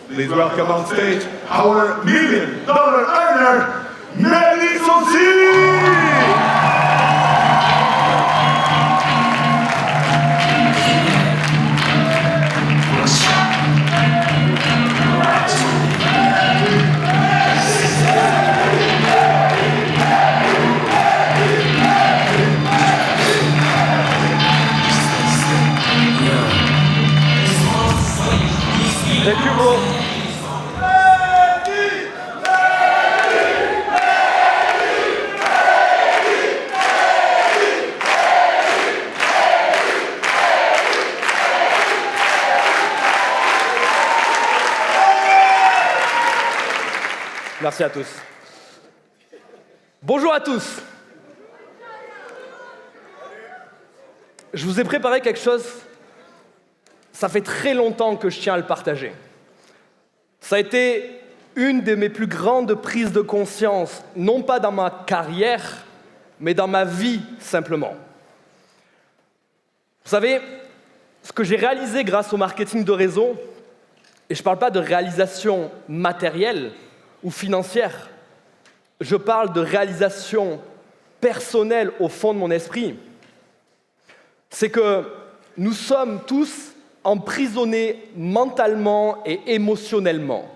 Please welcome on stage our $1 million earner, Nelly Sonsi! Thank you, bro. Merci à tous. Bonjour à tous. Je vous ai préparé quelque chose. Ça fait très longtemps que je tiens à le partager. Ça a été une de mes plus grandes prises de conscience, non pas dans ma carrière, mais dans ma vie simplement. Vous savez, ce que j'ai réalisé grâce au marketing de réseau, et je ne parle pas de réalisation matérielle ou financière, je parle de réalisation personnelle au fond de mon esprit, c'est que nous sommes tous emprisonnés mentalement et émotionnellement.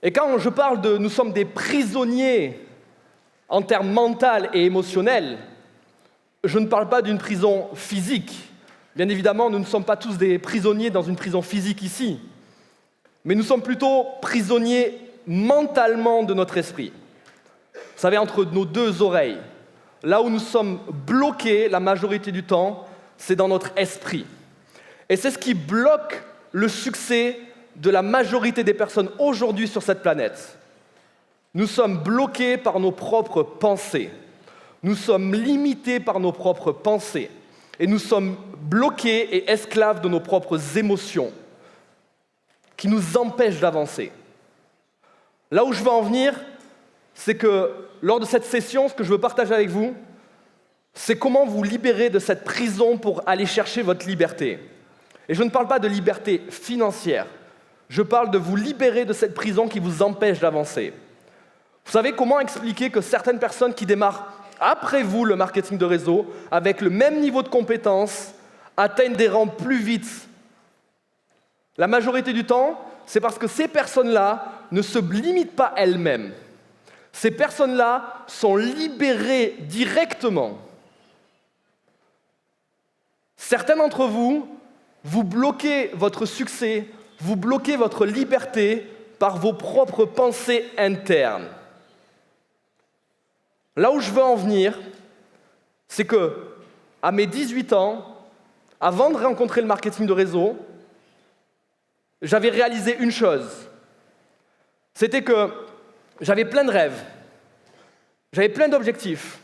Et quand je parle de « nous sommes des prisonniers » en termes mental et émotionnels, je ne parle pas d'une prison physique. Bien évidemment, nous ne sommes pas tous des prisonniers dans une prison physique ici, mais nous sommes plutôt prisonniers mentalement de notre esprit. Vous savez, entre nos deux oreilles, là où nous sommes bloqués la majorité du temps, c'est dans notre esprit. Et c'est ce qui bloque le succès de la majorité des personnes aujourd'hui sur cette planète. Nous sommes bloqués par nos propres pensées. Nous sommes limités par nos propres pensées. Et nous sommes bloqués et esclaves de nos propres émotions qui nous empêchent d'avancer. Là où je veux en venir, c'est que lors de cette session, ce que je veux partager avec vous, c'est comment vous libérer de cette prison pour aller chercher votre liberté. Et je ne parle pas de liberté financière, je parle de vous libérer de cette prison qui vous empêche d'avancer. Vous savez comment expliquer que certaines personnes qui démarrent après vous le marketing de réseau, avec le même niveau de compétence, atteignent des rangs plus vite? La majorité du temps, c'est parce que ces personnes-là ne se limitent pas elles-mêmes. Ces personnes-là sont libérées directement. Certains d'entre vous, vous bloquez votre succès, vous bloquez votre liberté par vos propres pensées internes. Là où je veux en venir, c'est que, à mes 18 ans, avant de rencontrer le marketing de réseau, j'avais réalisé une chose. C'était que j'avais plein de rêves, j'avais plein d'objectifs.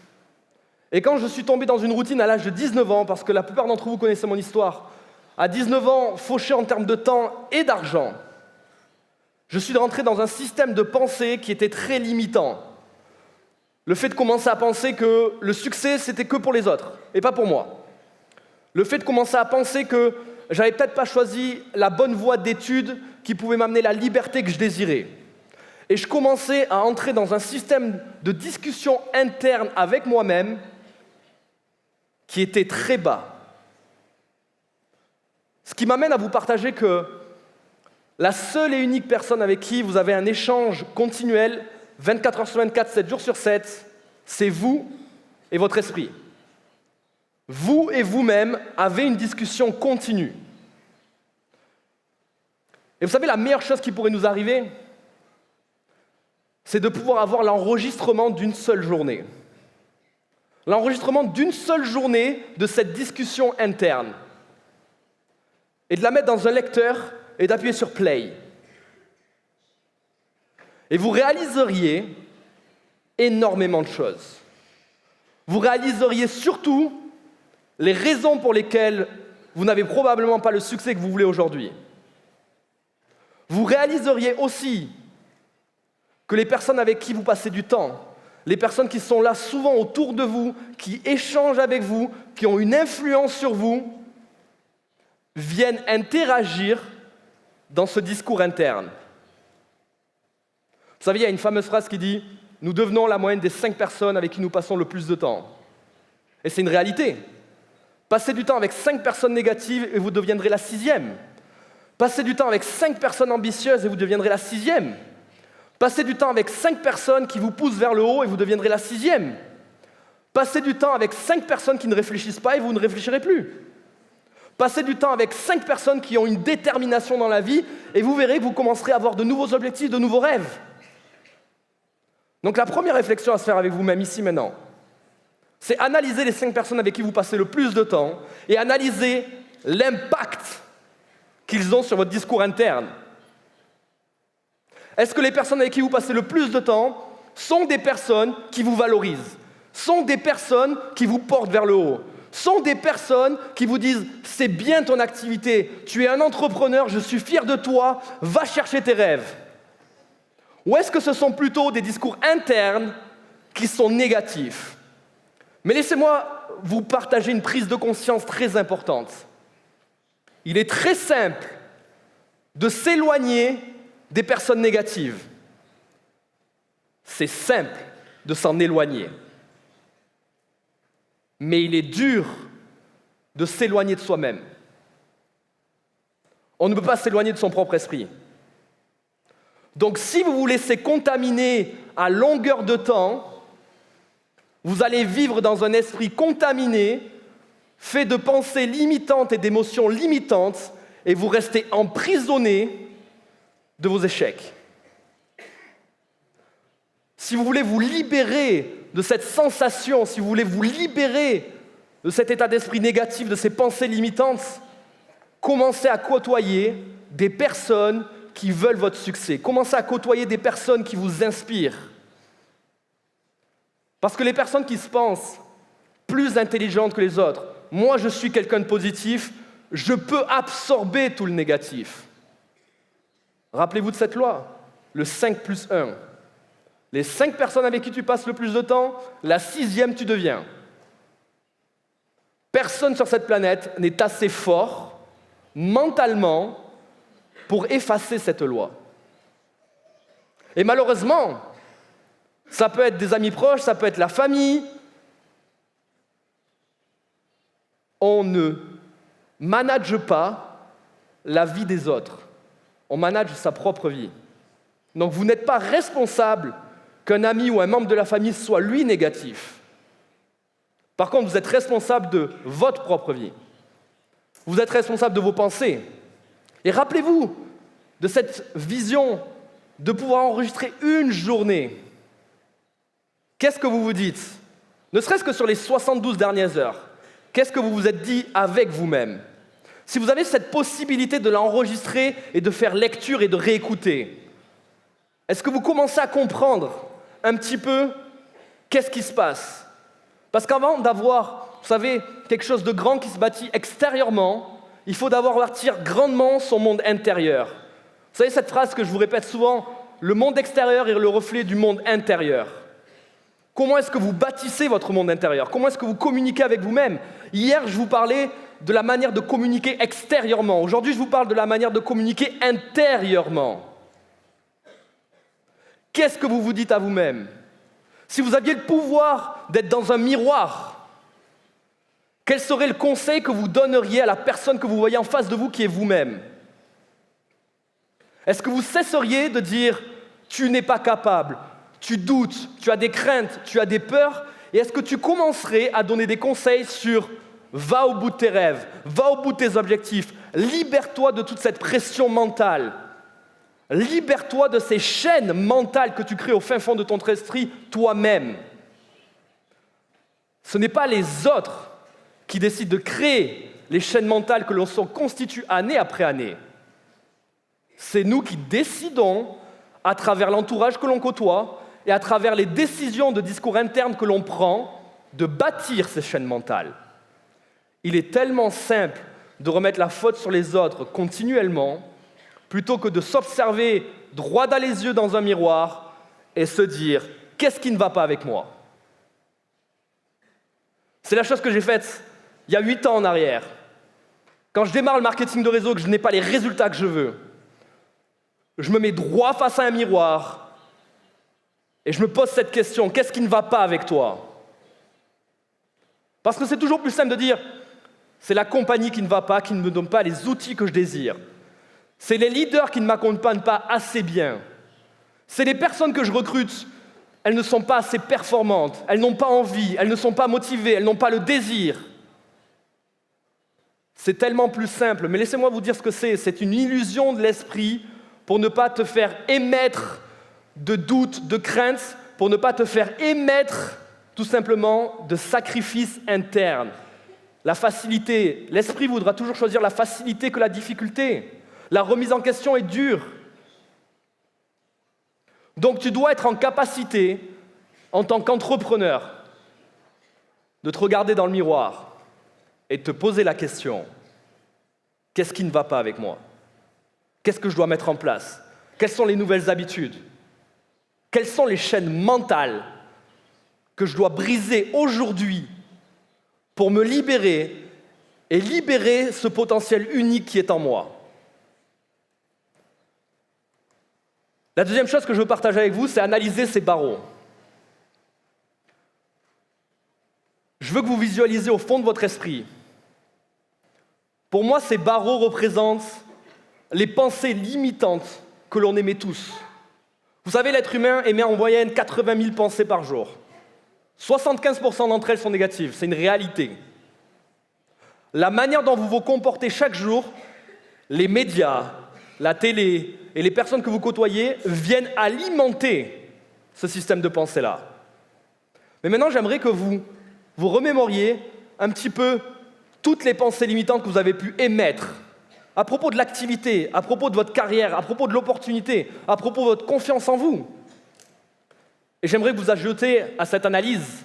Et quand je suis tombé dans une routine à l'âge de 19 ans, parce que la plupart d'entre vous connaissez mon histoire, à 19 ans, fauché en termes de temps et d'argent, je suis rentré dans un système de pensée qui était très limitant. Le fait de commencer à penser que le succès, c'était que pour les autres, et pas pour moi. Le fait de commencer à penser que j'avais peut-être pas choisi la bonne voie d'études qui pouvait m'amener la liberté que je désirais. Et je commençais à entrer dans un système de discussion interne avec moi-même qui était très bas. Ce qui m'amène à vous partager que la seule et unique personne avec qui vous avez un échange continuel, 24 heures sur 24, 7 jours sur 7, c'est vous et votre esprit. Vous et vous-même avez une discussion continue. Et vous savez, la meilleure chose qui pourrait nous arriver, c'est de pouvoir avoir l'enregistrement d'une seule journée. L'enregistrement d'une seule journée de cette discussion interne. Et de la mettre dans un lecteur et d'appuyer sur play. Et vous réaliseriez énormément de choses. Vous réaliseriez surtout les raisons pour lesquelles vous n'avez probablement pas le succès que vous voulez aujourd'hui. Vous réaliseriez aussi que les personnes avec qui vous passez du temps, les personnes qui sont là souvent autour de vous, qui échangent avec vous, qui ont une influence sur vous, viennent interagir dans ce discours interne. Vous savez, il y a une fameuse phrase qui dit « Nous devenons la moyenne des 5 personnes avec qui nous passons le plus de temps ». Et c'est une réalité. Passez du temps avec 5 personnes négatives et vous deviendrez la 6e. Passez du temps avec 5 personnes ambitieuses et vous deviendrez la 6e. Passez du temps avec 5 personnes qui vous poussent vers le haut et vous deviendrez la 6e. Passez du temps avec 5 personnes qui ne réfléchissent pas et vous ne réfléchirez plus. Passez du temps avec 5 personnes qui ont une détermination dans la vie et vous verrez que vous commencerez à avoir de nouveaux objectifs, de nouveaux rêves. Donc la première réflexion à se faire avec vous-même ici maintenant, c'est analyser les 5 personnes avec qui vous passez le plus de temps et analyser l'impact qu'ils ont sur votre discours interne. Est-ce que les personnes avec qui vous passez le plus de temps sont des personnes qui vous valorisent, sont des personnes qui vous portent vers le haut, sont des personnes qui vous disent « c'est bien ton activité, tu es un entrepreneur, je suis fier de toi, va chercher tes rêves ». Ou est-ce que ce sont plutôt des discours internes qui sont négatifs? Mais laissez-moi vous partager une prise de conscience très importante. Il est très simple de s'éloigner des personnes négatives. C'est simple de s'en éloigner. Mais il est dur de s'éloigner de soi-même. On ne peut pas s'éloigner de son propre esprit. Donc si vous vous laissez contaminer à longueur de temps, vous allez vivre dans un esprit contaminé, fait de pensées limitantes et d'émotions limitantes, et vous restez emprisonné de vos échecs. Si vous voulez vous libérer de cette sensation, si vous voulez vous libérer de cet état d'esprit négatif, de ces pensées limitantes, commencez à côtoyer des personnes qui veulent votre succès. Commencez à côtoyer des personnes qui vous inspirent. Parce que les personnes qui se pensent plus intelligentes que les autres, moi je suis quelqu'un de positif, je peux absorber tout le négatif. Rappelez-vous de cette loi, le 5+1. Les 5 personnes avec qui tu passes le plus de temps, la 6e tu deviens. Personne sur cette planète n'est assez fort mentalement pour effacer cette loi. Et malheureusement, ça peut être des amis proches, ça peut être la famille. On ne manage pas la vie des autres. On manage sa propre vie. Donc vous n'êtes pas responsable qu'un ami ou un membre de la famille soit lui négatif. Par contre, vous êtes responsable de votre propre vie. Vous êtes responsable de vos pensées. Et rappelez-vous de cette vision de pouvoir enregistrer une journée. Qu'est-ce que vous vous dites? Ne serait-ce que sur les 72 dernières heures. Qu'est-ce que vous vous êtes dit avec vous-même? Si vous avez cette possibilité de l'enregistrer et de faire lecture et de réécouter, est-ce que vous commencez à comprendre un petit peu qu'est-ce qui se passe? Parce qu'avant d'avoir, vous savez, quelque chose de grand qui se bâtit extérieurement, il faut d'abord bâtir grandement son monde intérieur. Vous savez cette phrase que je vous répète souvent, le monde extérieur est le reflet du monde intérieur. Comment est-ce que vous bâtissez votre monde intérieur? Comment est-ce que vous communiquez avec vous-même? Hier, je vous parlais de la manière de communiquer extérieurement. Aujourd'hui, je vous parle de la manière de communiquer intérieurement. Qu'est-ce que vous vous dites à vous-même? Si vous aviez le pouvoir d'être dans un miroir, quel serait le conseil que vous donneriez à la personne que vous voyez en face de vous qui est vous-même? Est-ce que vous cesseriez de dire « tu n'es pas capable », tu doutes, tu as des craintes, tu as des peurs, et est-ce que tu commencerais à donner des conseils sur « va au bout de tes rêves, va au bout de tes objectifs, libère-toi de toute cette pression mentale ». Libère-toi de ces chaînes mentales que tu crées au fin fond de ton esprit toi-même. Ce n'est pas les autres qui décident de créer les chaînes mentales que l'on se constitue année après année. C'est nous qui décidons, à travers l'entourage que l'on côtoie et à travers les décisions de discours internes que l'on prend, de bâtir ces chaînes mentales. Il est tellement simple de remettre la faute sur les autres continuellement, plutôt que de s'observer droit dans les yeux dans un miroir et se dire « qu'est-ce qui ne va pas avec moi ?» C'est la chose que j'ai faite il y a 8 ans en arrière. Quand je démarre le marketing de réseau, que je n'ai pas les résultats que je veux, je me mets droit face à un miroir et je me pose cette question, qu'est-ce qui ne va pas avec toi? Parce que c'est toujours plus simple de dire, c'est la compagnie qui ne va pas, qui ne me donne pas les outils que je désire. C'est les leaders qui ne m'accompagnent pas assez bien. C'est les personnes que je recrute, elles ne sont pas assez performantes, elles n'ont pas envie, elles ne sont pas motivées, elles n'ont pas le désir. C'est tellement plus simple, mais laissez-moi vous dire ce que c'est. C'est une illusion de l'esprit pour ne pas te faire émettre de doutes, de craintes, pour ne pas te faire émettre tout simplement de sacrifices internes. La facilité, l'esprit voudra toujours choisir la facilité que la difficulté. La remise en question est dure. Donc tu dois être en capacité, en tant qu'entrepreneur, de te regarder dans le miroir et de te poser la question, qu'est-ce qui ne va pas avec moi? Qu'est-ce que je dois mettre en place? Quelles sont les nouvelles habitudes? Quelles sont les chaînes mentales que je dois briser aujourd'hui pour me libérer et libérer ce potentiel unique qui est en moi? La deuxième chose que je veux partager avec vous, c'est analyser ces barreaux. Je veux que vous visualisez au fond de votre esprit. Pour moi, ces barreaux représentent les pensées limitantes que l'on émet tous. Vous savez, l'être humain émet en moyenne 80 000 pensées par jour. 75% d'entre elles sont négatives, c'est une réalité. La manière dont vous vous comportez chaque jour, les médias, la télé et les personnes que vous côtoyez viennent alimenter ce système de pensée-là. Mais maintenant, j'aimerais que vous remémoriez un petit peu toutes les pensées limitantes que vous avez pu émettre à propos de l'activité, à propos de votre carrière, à propos de l'opportunité, à propos de votre confiance en vous. Et j'aimerais que vous ajoutiez à cette analyse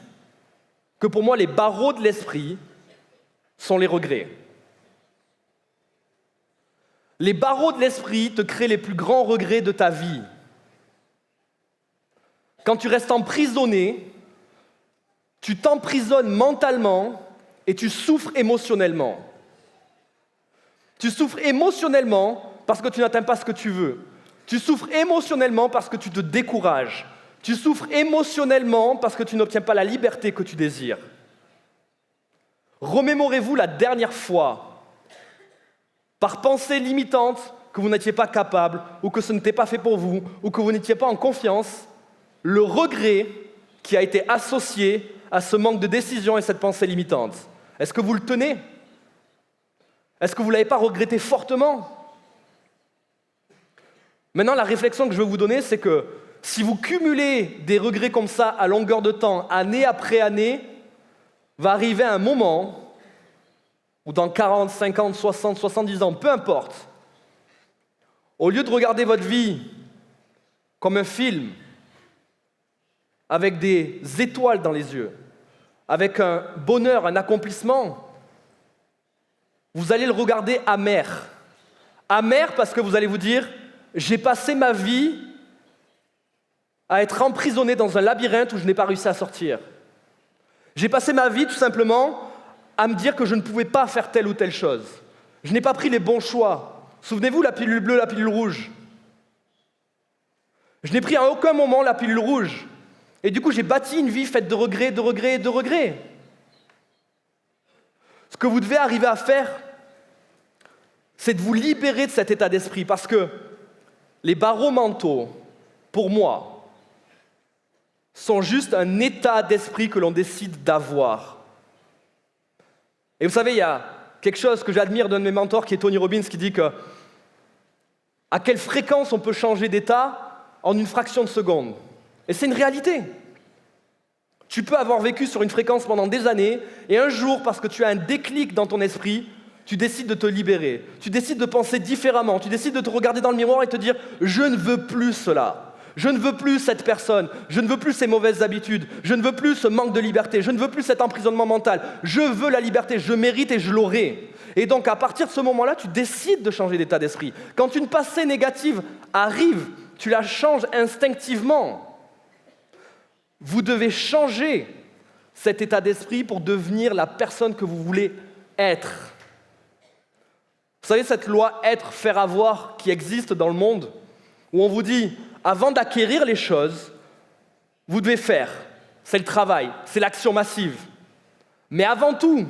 que pour moi, les barreaux de l'esprit sont les regrets. Les barreaux de l'esprit te créent les plus grands regrets de ta vie. Quand tu restes emprisonné, tu t'emprisonnes mentalement et tu souffres émotionnellement. Tu souffres émotionnellement parce que tu n'atteins pas ce que tu veux. Tu souffres émotionnellement parce que tu te décourages. Tu souffres émotionnellement parce que tu n'obtiens pas la liberté que tu désires. Remémorez-vous la dernière fois, par pensée limitante, que vous n'étiez pas capable, ou que ce n'était pas fait pour vous, ou que vous n'étiez pas en confiance, le regret qui a été associé à ce manque de décision et cette pensée limitante. Est-ce que vous le tenez? Est-ce que vous ne l'avez pas regretté fortement? Maintenant, la réflexion que je veux vous donner, c'est que si vous cumulez des regrets comme ça à longueur de temps, année après année, va arriver un moment où dans 40, 50, 60, 70 ans, peu importe, au lieu de regarder votre vie comme un film, avec des étoiles dans les yeux, avec un bonheur, un accomplissement, vous allez le regarder amer. Amer parce que vous allez vous dire, j'ai passé ma vie à être emprisonné dans un labyrinthe où je n'ai pas réussi à sortir. J'ai passé ma vie tout simplement à me dire que je ne pouvais pas faire telle ou telle chose. Je n'ai pas pris les bons choix. Souvenez-vous, la pilule bleue, la pilule rouge. Je n'ai pris à aucun moment la pilule rouge. Et du coup, j'ai bâti une vie faite de regrets, de regrets, de regrets. Ce que vous devez arriver à faire, c'est de vous libérer de cet état d'esprit. Parce que les barreaux mentaux, pour moi, sont juste un état d'esprit que l'on décide d'avoir. Et vous savez, il y a quelque chose que j'admire d'un de mes mentors, qui est Tony Robbins, qui dit que à quelle fréquence on peut changer d'état en une fraction de seconde. Et c'est une réalité. Tu peux avoir vécu sur une fréquence pendant des années, et un jour, parce que tu as un déclic dans ton esprit, tu décides de te libérer. Tu décides de penser différemment. Tu décides de te regarder dans le miroir et te dire « Je ne veux plus cela. Je ne veux plus cette personne. Je ne veux plus ces mauvaises habitudes. Je ne veux plus ce manque de liberté. Je ne veux plus cet emprisonnement mental. Je veux la liberté. Je mérite et je l'aurai. » Et donc, à partir de ce moment-là, tu décides de changer d'état d'esprit. Quand une pensée négative arrive, tu la changes instinctivement. Vous devez changer cet état d'esprit pour devenir la personne que vous voulez être. Vous savez, cette loi être, faire, avoir qui existe dans le monde, où on vous dit, avant d'acquérir les choses, vous devez faire. C'est le travail, c'est l'action massive. Mais avant tout,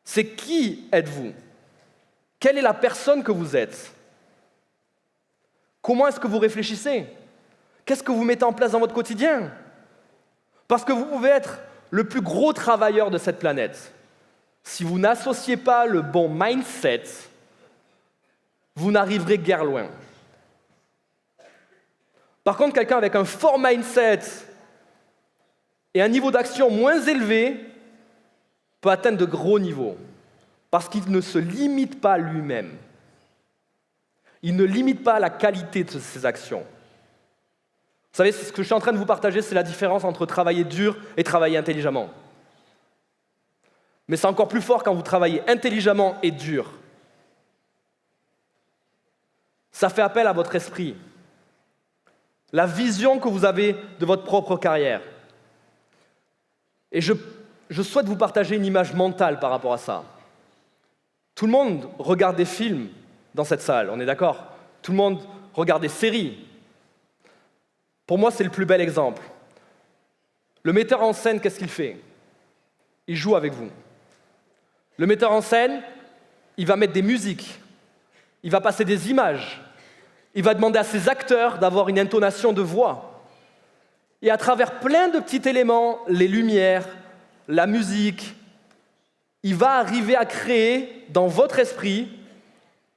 c'est qui êtes-vous? Quelle est la personne que vous êtes? Comment est-ce que vous réfléchissez? Qu'est-ce que vous mettez en place dans votre quotidien? Parce que vous pouvez être le plus gros travailleur de cette planète. Si vous n'associez pas le bon mindset, vous n'arriverez guère loin. Par contre, quelqu'un avec un fort mindset et un niveau d'action moins élevé peut atteindre de gros niveaux, parce qu'il ne se limite pas lui-même. Il ne limite pas la qualité de ses actions. Vous savez, ce que je suis en train de vous partager, c'est la différence entre travailler dur et travailler intelligemment. Mais c'est encore plus fort quand vous travaillez intelligemment et dur. Ça fait appel à votre esprit, la vision que vous avez de votre propre carrière. Et je souhaite vous partager une image mentale par rapport à ça. Tout le monde regarde des films dans cette salle, on est d'accord? Tout le monde regarde des séries. Pour moi, c'est le plus bel exemple. Le metteur en scène, qu'est-ce qu'il fait? Il joue avec vous. Le metteur en scène, il va mettre des musiques, il va passer des images, il va demander à ses acteurs d'avoir une intonation de voix. Et à travers plein de petits éléments, les lumières, la musique, il va arriver à créer dans votre esprit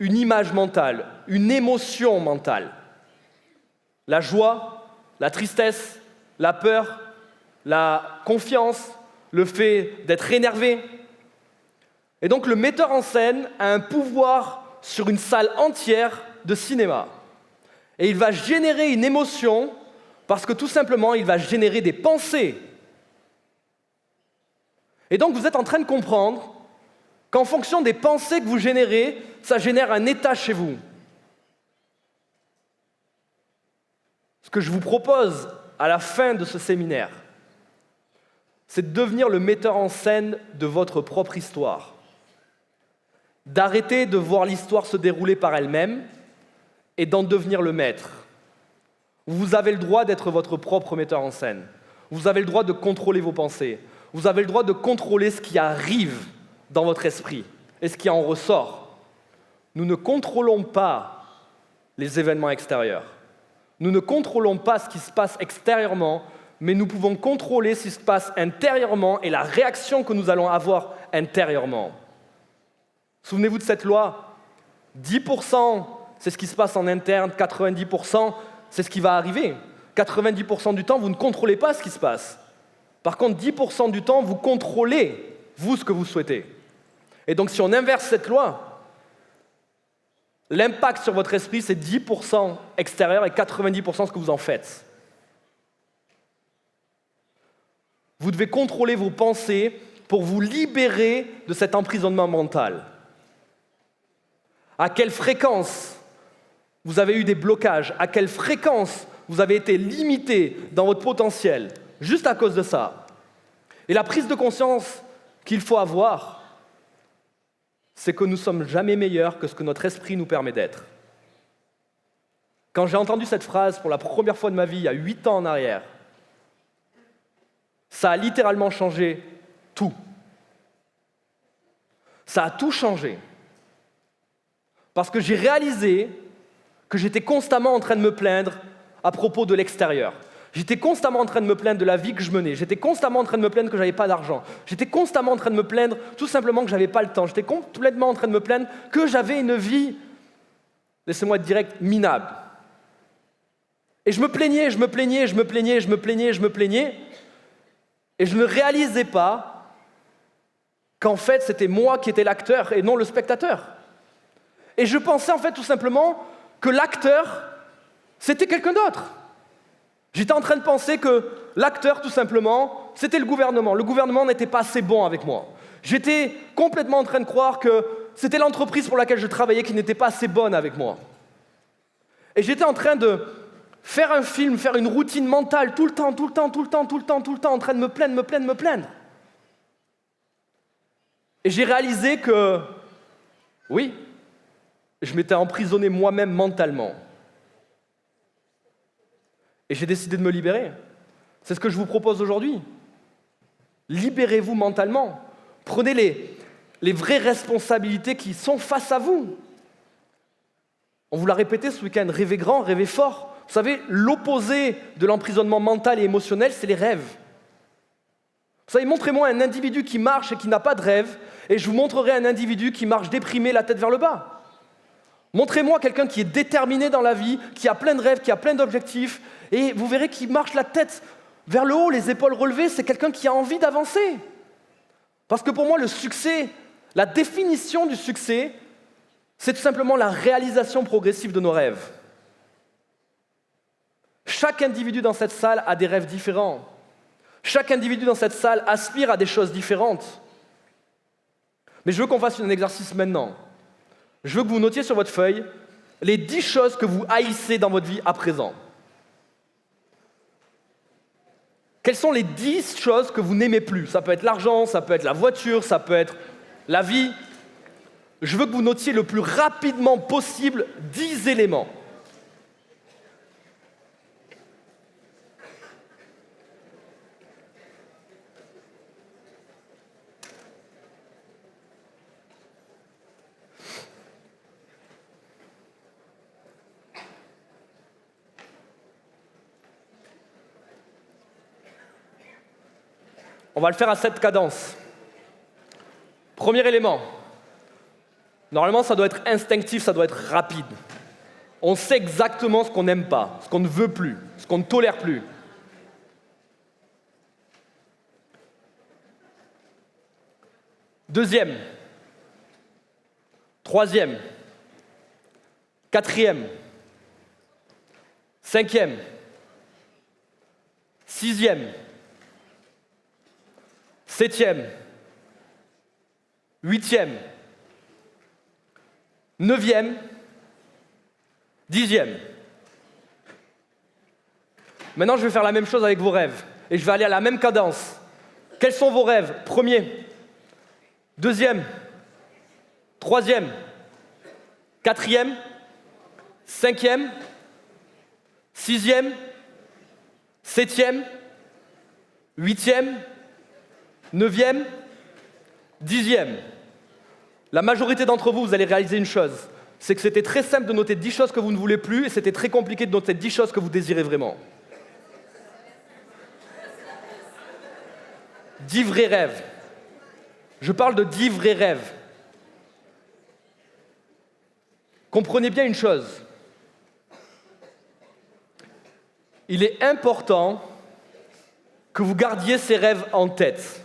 une image mentale, une émotion mentale. La joie, la tristesse, la peur, la confiance, le fait d'être énervé. Et donc le metteur en scène a un pouvoir sur une salle entière de cinéma. Et il va générer une émotion parce que tout simplement, il va générer des pensées. Et donc vous êtes en train de comprendre qu'en fonction des pensées que vous générez, ça génère un état chez vous. Ce que je vous propose à la fin de ce séminaire, c'est de devenir le metteur en scène de votre propre histoire. D'arrêter de voir l'histoire se dérouler par elle-même et d'en devenir le maître. Vous avez le droit d'être votre propre metteur en scène. Vous avez le droit de contrôler vos pensées. Vous avez le droit de contrôler ce qui arrive dans votre esprit et ce qui en ressort. Nous ne contrôlons pas les événements extérieurs. Nous ne contrôlons pas ce qui se passe extérieurement, mais nous pouvons contrôler ce qui se passe intérieurement et la réaction que nous allons avoir intérieurement. Souvenez-vous de cette loi. 10%, c'est ce qui se passe en interne, 90%, c'est ce qui va arriver. 90% du temps, vous ne contrôlez pas ce qui se passe. Par contre, 10% du temps, vous contrôlez, vous, ce que vous souhaitez. Et donc, si on inverse cette loi, l'impact sur votre esprit, c'est 10% extérieur et 90% ce que vous en faites. Vous devez contrôler vos pensées pour vous libérer de cet emprisonnement mental. À quelle fréquence vous avez eu des blocages? À quelle fréquence vous avez été limité dans votre potentiel? Juste à cause de ça. Et la prise de conscience qu'il faut avoir, c'est que nous ne sommes jamais meilleurs que ce que notre esprit nous permet d'être. Quand j'ai entendu cette phrase pour la première fois de ma vie, il y a 8 ans en arrière, ça a littéralement changé tout. Ça a tout changé. Parce que j'ai réalisé que j'étais constamment en train de me plaindre à propos de l'extérieur. J'étais constamment en train de me plaindre de la vie que je menais. J'étais constamment en train de me plaindre que je n'avais pas d'argent. J'étais constamment en train de me plaindre tout simplement que je n'avais pas le temps. J'étais complètement en train de me plaindre que j'avais une vie, laissez-moi être direct, minable. Et je me plaignais. Et je ne réalisais pas qu'en fait, c'était moi qui étais l'acteur et non le spectateur. Et je pensais en fait tout simplement que l'acteur, c'était quelqu'un d'autre. J'étais en train de penser que l'acteur, tout simplement, c'était le gouvernement. Le gouvernement n'était pas assez bon avec moi. J'étais complètement en train de croire que c'était l'entreprise pour laquelle je travaillais qui n'était pas assez bonne avec moi. Et j'étais en train de faire un film, faire une routine mentale tout le temps, en train de me plaindre. Et j'ai réalisé que, oui, je m'étais emprisonné moi-même mentalement. Et j'ai décidé de me libérer. C'est ce que je vous propose aujourd'hui. Libérez-vous mentalement. Prenez les vraies responsabilités qui sont face à vous. On vous l'a répété ce week-end, rêvez grand, rêvez fort. Vous savez, l'opposé de l'emprisonnement mental et émotionnel, c'est les rêves. Vous savez, montrez-moi un individu qui marche et qui n'a pas de rêve, et je vous montrerai un individu qui marche déprimé, la tête vers le bas. Montrez-moi quelqu'un qui est déterminé dans la vie, qui a plein de rêves, qui a plein d'objectifs, et vous verrez qu'il marche la tête vers le haut, les épaules relevées, c'est quelqu'un qui a envie d'avancer. Parce que pour moi, le succès, la définition du succès, c'est tout simplement la réalisation progressive de nos rêves. Chaque individu dans cette salle a des rêves différents. Chaque individu dans cette salle aspire à des choses différentes. Mais je veux qu'on fasse un exercice maintenant. Je veux que vous notiez sur votre feuille les 10 choses que vous haïssez dans votre vie à présent. Quelles sont les 10 choses que vous n'aimez plus? Ça peut être l'argent, ça peut être la voiture, ça peut être la vie. Je veux que vous notiez le plus rapidement possible 10 éléments. On va le faire à cette cadence. Premier élément. Normalement, ça doit être instinctif, ça doit être rapide. On sait exactement ce qu'on n'aime pas, ce qu'on ne veut plus, ce qu'on ne tolère plus. Deuxième. Troisième. Quatrième. Cinquième. Sixième. Septième. Huitième. Neuvième. Dixième. Maintenant, je vais faire la même chose avec vos rêves. Et je vais aller à la même cadence. Quels sont vos rêves? Premier. Deuxième. Troisième. Quatrième. Cinquième. Sixième. Septième. Huitième. Neuvième. Dixième. La majorité d'entre vous, vous allez réaliser une chose. C'est que c'était très simple de noter 10 choses que vous ne voulez plus et c'était très compliqué de noter 10 choses que vous désirez vraiment. 10 vrais rêves. Je parle de 10 vrais rêves. Comprenez bien une chose. Il est important que vous gardiez ces rêves en tête.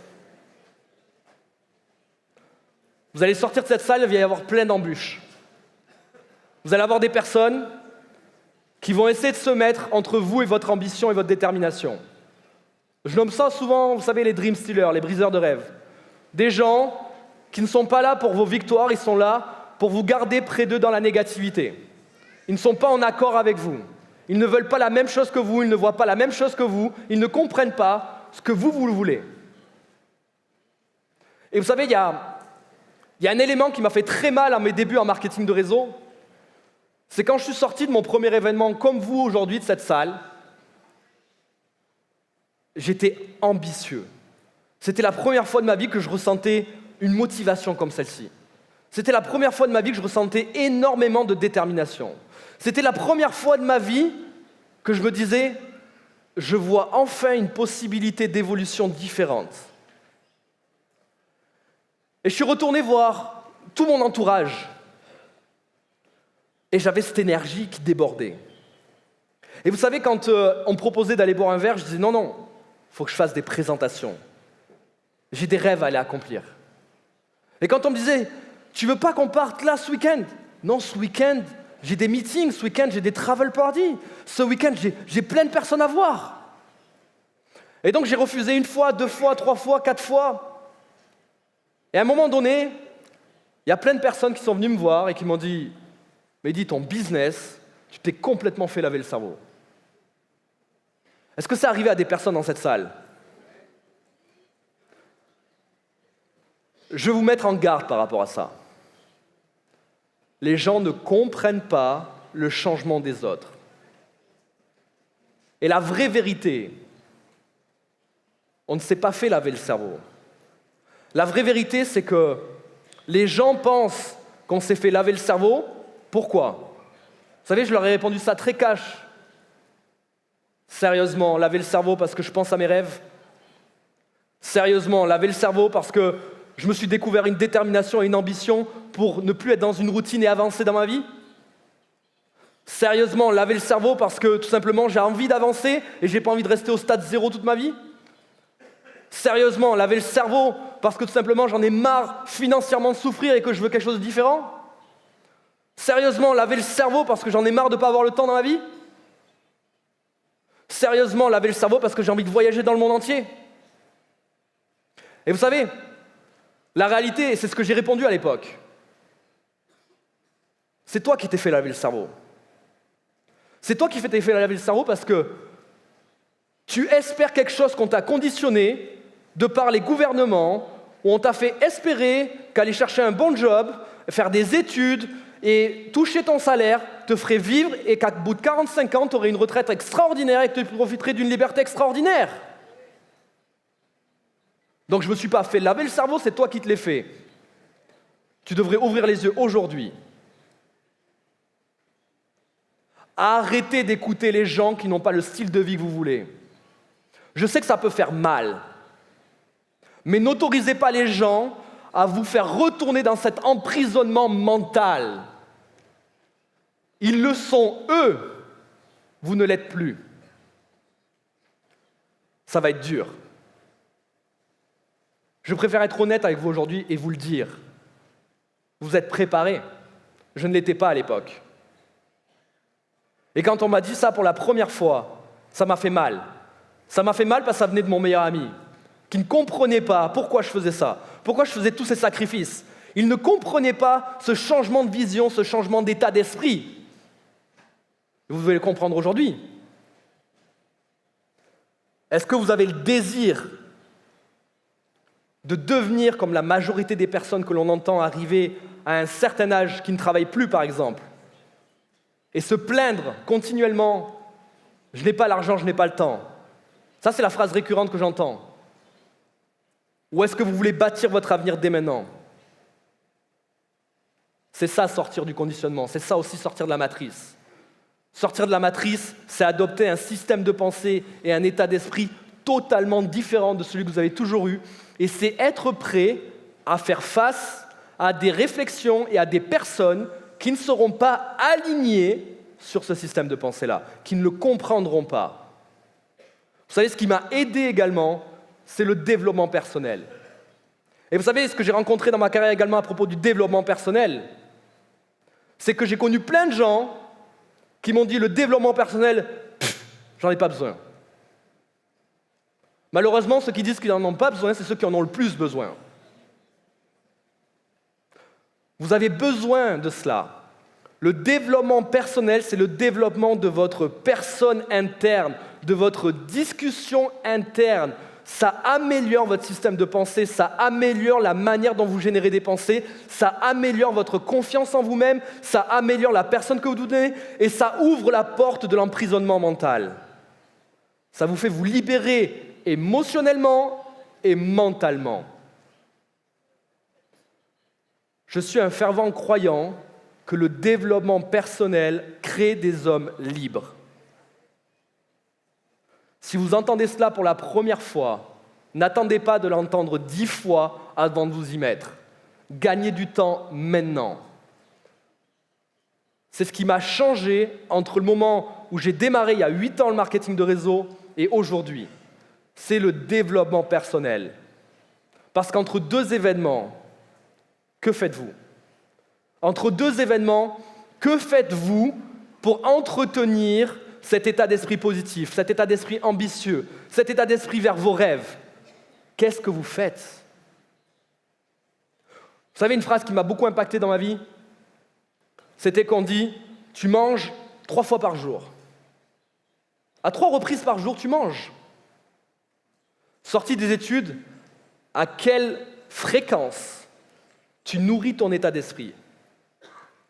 Vous allez sortir de cette salle, il va y avoir plein d'embûches. Vous allez avoir des personnes qui vont essayer de se mettre entre vous et votre ambition et votre détermination. Je nomme ça souvent, vous savez, les dream stealers, les briseurs de rêves. Des gens qui ne sont pas là pour vos victoires, ils sont là pour vous garder près d'eux dans la négativité. Ils ne sont pas en accord avec vous. Ils ne veulent pas la même chose que vous, ils ne voient pas la même chose que vous, ils ne comprennent pas ce que vous voulez. Et vous savez, il y a un élément qui m'a fait très mal à mes débuts en marketing de réseau, c'est quand je suis sorti de mon premier événement, comme vous aujourd'hui, de cette salle, j'étais ambitieux. C'était la première fois de ma vie que je ressentais une motivation comme celle-ci. C'était la première fois de ma vie que je ressentais énormément de détermination. C'était la première fois de ma vie que je me disais, je vois enfin une possibilité d'évolution différente. Et je suis retourné voir tout mon entourage. Et j'avais cette énergie qui débordait. Et vous savez, quand on me proposait d'aller boire un verre, je disais non, il faut que je fasse des présentations. J'ai des rêves à aller accomplir. Et quand on me disait, tu veux pas qu'on parte là ce week-end? Non, ce week-end, j'ai des meetings, ce week-end, j'ai des travel parties. Ce week-end, j'ai plein de personnes à voir. Et donc j'ai refusé 1 fois, 2 fois, 3 fois, 4 fois. Et à un moment donné, il y a plein de personnes qui sont venues me voir et qui m'ont dit, Mehdi, ton business, tu t'es complètement fait laver le cerveau. Est-ce que c'est arrivé à des personnes dans cette salle? Je vais vous mettre en garde par rapport à ça. Les gens ne comprennent pas le changement des autres. Et la vraie vérité, on ne s'est pas fait laver le cerveau. La vraie vérité, c'est que les gens pensent qu'on s'est fait laver le cerveau. Pourquoi? Vous savez, je leur ai répondu ça très cash. Sérieusement, laver le cerveau parce que je pense à mes rêves. Sérieusement, laver le cerveau parce que je me suis découvert une détermination et une ambition pour ne plus être dans une routine et avancer dans ma vie. Sérieusement, laver le cerveau parce que tout simplement j'ai envie d'avancer et j'ai pas envie de rester au stade zéro toute ma vie. Sérieusement, laver le cerveau parce que tout simplement j'en ai marre financièrement de souffrir et que je veux quelque chose de différent. Sérieusement, laver le cerveau parce que j'en ai marre de ne pas avoir le temps dans ma vie. Sérieusement, laver le cerveau parce que j'ai envie de voyager dans le monde entier. Et vous savez, la réalité, c'est ce que j'ai répondu à l'époque. C'est toi qui t'es fait laver le cerveau. C'est toi qui t'es fait laver le cerveau parce que tu espères quelque chose qu'on t'a conditionné de par les gouvernements, où on t'a fait espérer qu'aller chercher un bon job, faire des études et toucher ton salaire te ferait vivre et qu'à bout de 45 ans, tu aurais une retraite extraordinaire et que tu profiterais d'une liberté extraordinaire. Donc je ne me suis pas fait laver le cerveau, c'est toi qui te l'as fait. Tu devrais ouvrir les yeux aujourd'hui. Arrêtez d'écouter les gens qui n'ont pas le style de vie que vous voulez. Je sais que ça peut faire mal, mais n'autorisez pas les gens à vous faire retourner dans cet emprisonnement mental. Ils le sont, eux. Vous ne l'êtes plus. Ça va être dur. Je préfère être honnête avec vous aujourd'hui et vous le dire. Vous êtes préparés. Je ne l'étais pas à l'époque. Et quand on m'a dit ça pour la première fois, ça m'a fait mal. Ça m'a fait mal parce que ça venait de mon meilleur ami, qui ne comprenait pas pourquoi je faisais ça, pourquoi je faisais tous ces sacrifices. Il ne comprenait pas ce changement de vision, ce changement d'état d'esprit. Vous devez le comprendre aujourd'hui. Est-ce que vous avez le désir de devenir comme la majorité des personnes que l'on entend arriver à un certain âge qui ne travaillent plus, par exemple, et se plaindre continuellement « je n'ai pas l'argent, je n'ai pas le temps ». Ça, c'est la phrase récurrente que j'entends. Ou est-ce que vous voulez bâtir votre avenir dès maintenant? C'est ça, sortir du conditionnement. C'est ça aussi, sortir de la matrice. Sortir de la matrice, c'est adopter un système de pensée et un état d'esprit totalement différent de celui que vous avez toujours eu. Et c'est être prêt à faire face à des réflexions et à des personnes qui ne seront pas alignées sur ce système de pensée-là, qui ne le comprendront pas. Vous savez, ce qui m'a aidé également, c'est le développement personnel. Et vous savez, ce que j'ai rencontré dans ma carrière également à propos du développement personnel, c'est que j'ai connu plein de gens qui m'ont dit le développement personnel, j'en ai pas besoin. Malheureusement, ceux qui disent qu'ils n'en ont pas besoin, c'est ceux qui en ont le plus besoin. Vous avez besoin de cela. Le développement personnel, c'est le développement de votre personne interne, de votre discussion interne. Ça améliore votre système de pensée, ça améliore la manière dont vous générez des pensées, ça améliore votre confiance en vous-même, ça améliore la personne que vous devenez et ça ouvre la porte de l'emprisonnement mental. Ça vous fait vous libérer émotionnellement et mentalement. Je suis un fervent croyant que le développement personnel crée des hommes libres. Si vous entendez cela pour la première fois, n'attendez pas de l'entendre 10 fois avant de vous y mettre. Gagnez du temps maintenant. C'est ce qui m'a changé entre le moment où j'ai démarré il y a 8 ans le marketing de réseau et aujourd'hui. C'est le développement personnel. Parce qu'entre deux événements, que faites-vous? Entre deux événements, que faites-vous pour entretenir cet état d'esprit positif, cet état d'esprit ambitieux, cet état d'esprit vers vos rêves? Qu'est-ce que vous faites? Vous savez, une phrase qui m'a beaucoup impacté dans ma vie, c'était qu'on dit « tu manges 3 fois par jour ». À 3 reprises par jour, tu manges. Sorti des études, à quelle fréquence tu nourris ton état d'esprit?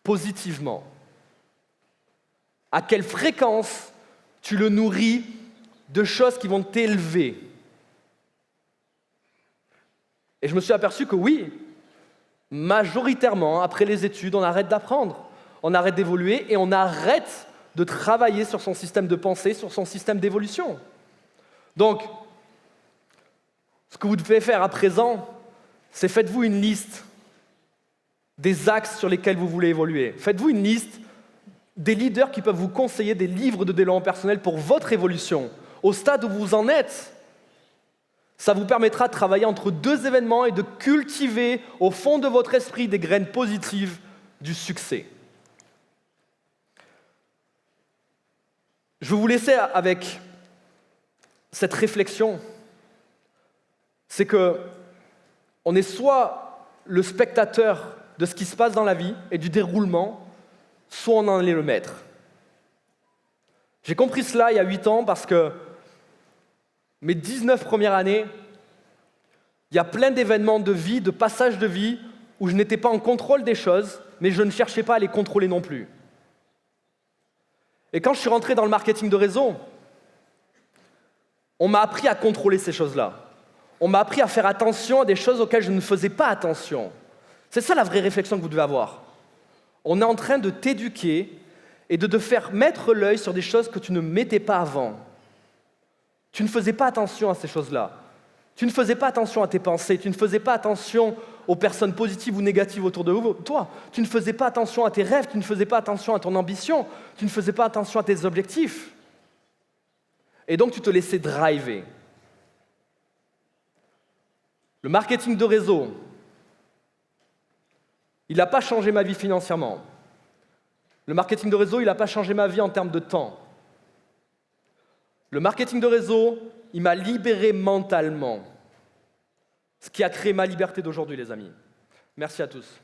Positivement. À quelle fréquence Tu le nourris de choses qui vont t'élever. Et je me suis aperçu que oui, majoritairement, après les études, on arrête d'apprendre, on arrête d'évoluer et on arrête de travailler sur son système de pensée, sur son système d'évolution. Donc, ce que vous devez faire à présent, c'est faites-vous une liste des axes sur lesquels vous voulez évoluer. Faites-vous une liste des leaders qui peuvent vous conseiller des livres de développement personnel pour votre évolution, au stade où vous en êtes. Ça vous permettra de travailler entre deux événements et de cultiver au fond de votre esprit des graines positives du succès. Je vais vous laisser avec cette réflexion. C'est que on est soit le spectateur de ce qui se passe dans la vie et du déroulement, soit on en est le maître. J'ai compris cela il y a 8 ans parce que mes 19 premières années, il y a plein d'événements de vie, de passages de vie, où je n'étais pas en contrôle des choses, mais je ne cherchais pas à les contrôler non plus. Et quand je suis rentré dans le marketing de réseau, on m'a appris à contrôler ces choses-là. On m'a appris à faire attention à des choses auxquelles je ne faisais pas attention. C'est ça la vraie réflexion que vous devez avoir. On est en train de t'éduquer et de te faire mettre l'œil sur des choses que tu ne mettais pas avant. Tu ne faisais pas attention à ces choses-là. Tu ne faisais pas attention à tes pensées. Tu ne faisais pas attention aux personnes positives ou négatives autour de toi. Tu ne faisais pas attention à tes rêves. Tu ne faisais pas attention à ton ambition. Tu ne faisais pas attention à tes objectifs. Et donc, tu te laissais driver. Le marketing de réseau, il n'a pas changé ma vie financièrement. Le marketing de réseau, il n'a pas changé ma vie en termes de temps. Le marketing de réseau, il m'a libéré mentalement. Ce qui a créé ma liberté d'aujourd'hui, les amis. Merci à tous.